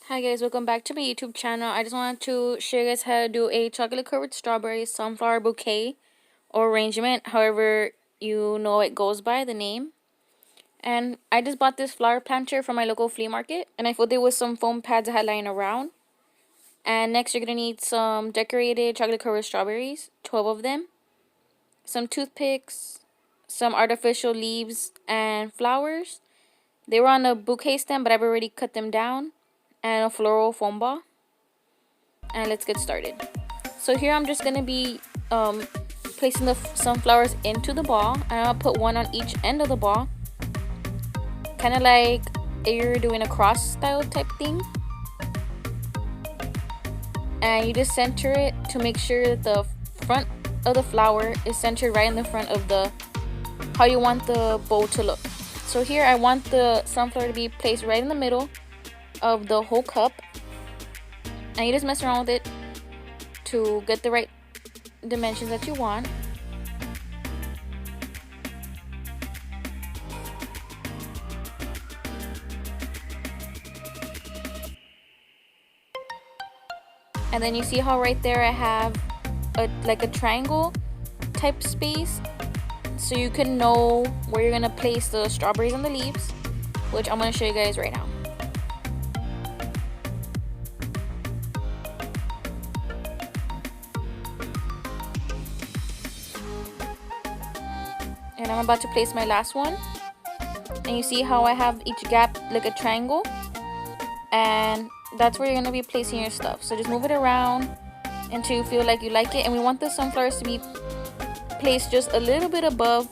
Hi guys, welcome back to my YouTube channel. I just wanted to show you guys how to do a chocolate covered strawberry sunflower bouquet or arrangement, however you know it goes by the name. And I just bought this flower planter from my local flea market, and I filled it with some foam pads I had lying around. And next you're going to need some decorated chocolate covered strawberries, 12 of them, some toothpicks, some artificial leaves and flowers. They were on a bouquet stem, but I've already cut them down, and a floral foam ball. And let's get started. So here I'm just going to be placing the sunflowers into the ball, and I'll put one on each end of the ball, kind of like you're doing a cross style type thing. And you just center it to make sure that the front of the flower is centered right in the front of the how you want the bowl to look. So here I want the sunflower to be placed right in the middle of the whole cup, and you just mess around with it to get the right dimensions that you want. And then you see how right there I have like a triangle type space, so you can know where you're gonna place the strawberries and the leaves, which I'm gonna show you guys right now. And I'm about to place my last one, and you see how I have each gap like a triangle, and that's where you're going to be placing your stuff. So just move it around until you feel like you like it. And we want the sunflowers to be placed just a little bit above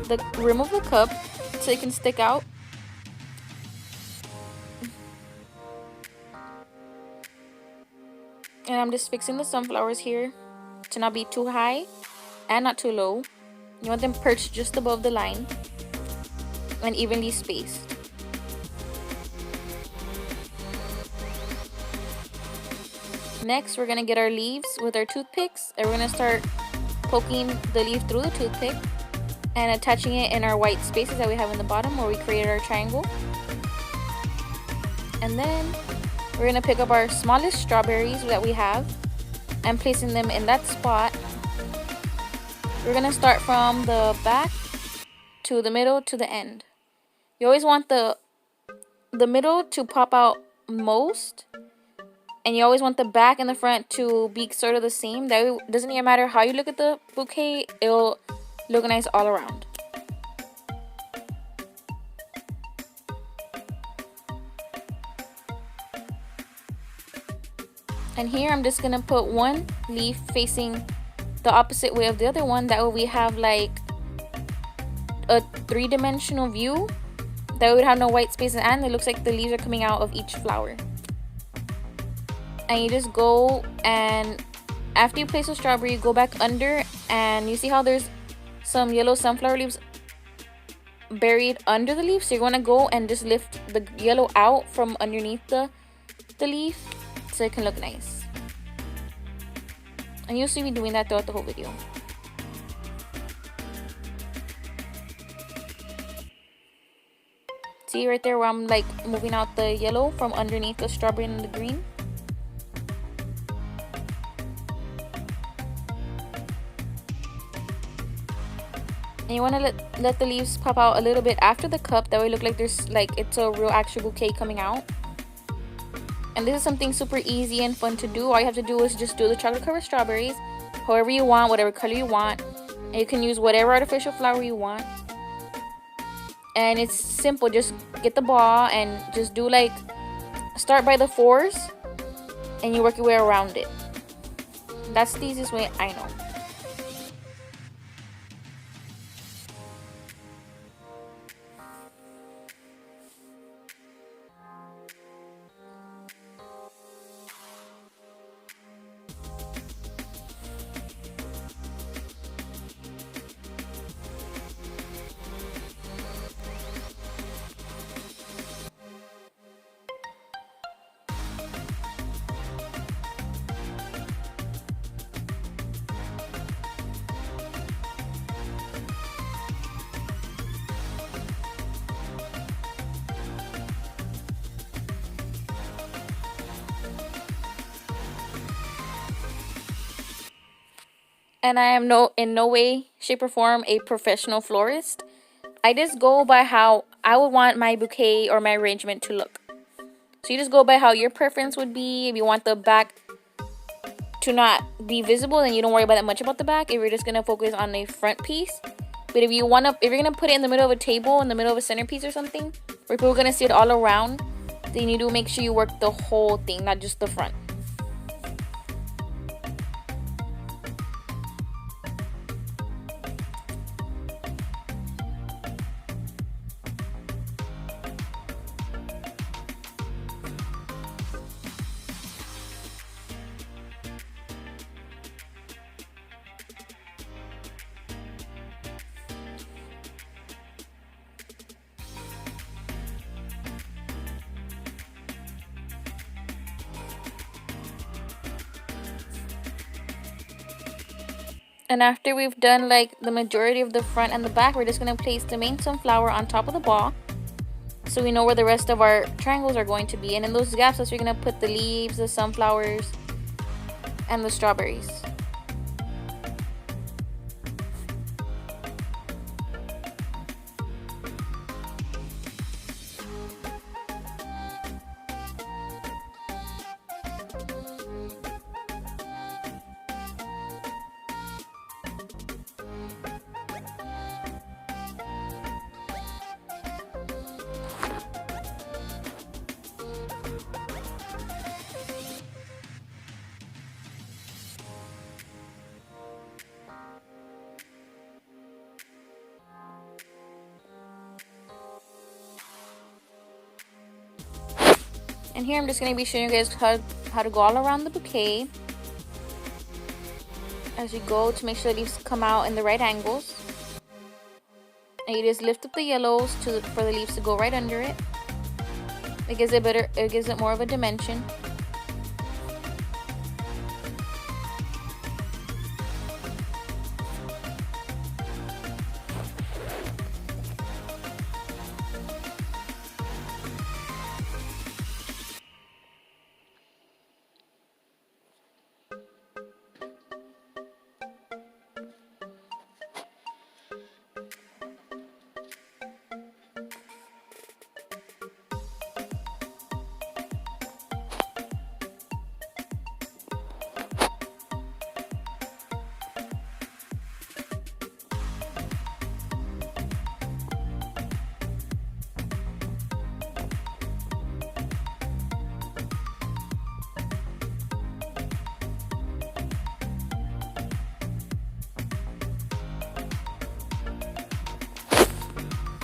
the rim of the cup so it can stick out. And I'm just fixing the sunflowers here to not be too high and not too low. You want them perched just above the line and evenly spaced. Next, we're going to get our leaves with our toothpicks, and we're going to start poking the leaf through the toothpick and attaching it in our white spaces that we have in the bottom where we created our triangle. And then we're going to pick up our smallest strawberries that we have and placing them in that spot. We're going to start from the back to the middle to the end. You always want the middle to pop out most, and you always want the back and the front to be sort of the same. That way, it doesn't even matter how you look at the bouquet, it'll look nice all around. And here I'm just gonna put one leaf facing the opposite way of the other one. That way we have like a three-dimensional view. That way we have no white spaces, and it looks like the leaves are coming out of each flower. And you just go, and after you place the strawberry, you go back under, and you see how there's some yellow sunflower leaves buried under the leaf. So you're going to go and just lift the yellow out from underneath the leaf so it can look nice. And you'll see me doing that throughout the whole video. See right there where I'm like moving out the yellow from underneath the strawberry and the green? And you want to let the leaves pop out a little bit after the cup. That way it look like there's like it's a real actual bouquet coming out. And this is something super easy and fun to do. All you have to do is just do the chocolate covered strawberries however you want, whatever color you want. And you can use whatever artificial flower you want. And it's simple. Just get the ball and just do like start by the fours and you work your way around it. That's the easiest way I know. and I am in no way, shape, or form a professional florist. I just go by how I would want my bouquet or my arrangement to look. So you just go by how your preference would be. If you want the back to not be visible, then you don't worry about that much about the back. If you're just gonna focus on the front piece. But if you're gonna put it in the middle of a table, in the middle of a centerpiece or something, where people are gonna see it all around, then you need to make sure you work the whole thing, not just the front. And after we've done like the majority of the front and the back, we're just going to place the main sunflower on top of the ball, so we know where the rest of our triangles are going to be. And in those gaps, that's where you're going to put the leaves, the sunflowers, and the strawberries. And here I'm just going to be showing you guys how to go all around the bouquet as you go, to make sure the leaves come out in the right angles. And you just lift up the yellows for the leaves to go right under it. It gives it more of a dimension.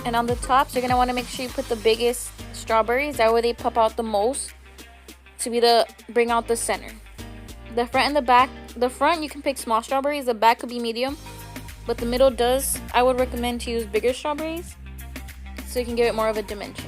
And on the tops, you're going to want to make sure you put the biggest strawberries. That way they pop out the most, to bring out the center. The front and the back. The front, you can pick small strawberries. The back could be medium. But the middle I would recommend to use bigger strawberries, so you can give it more of a dimension.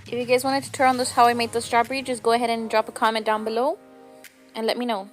If you guys wanted to turn on this how I made the strawberry, just go ahead and drop a comment down below and let me know.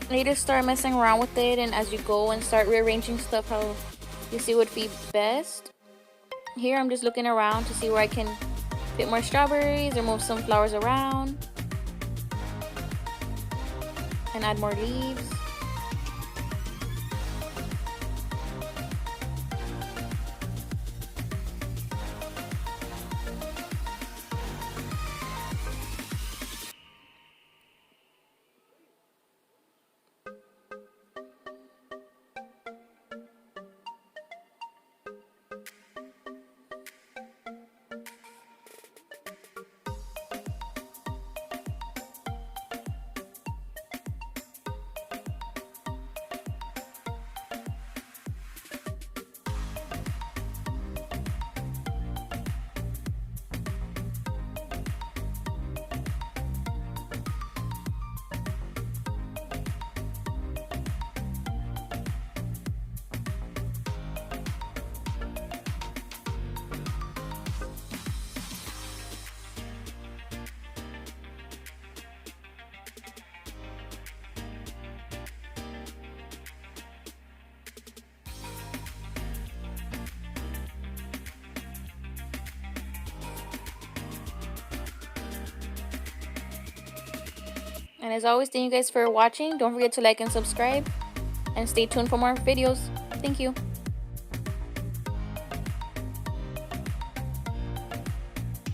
You need to start messing around with it, and as you go and start rearranging stuff how you see would be best. Here I'm just looking around to see where I can fit more strawberries or move some flowers around and add more leaves. And as always, thank you guys for watching. Don't forget to like and subscribe, and stay tuned for more videos. Thank you.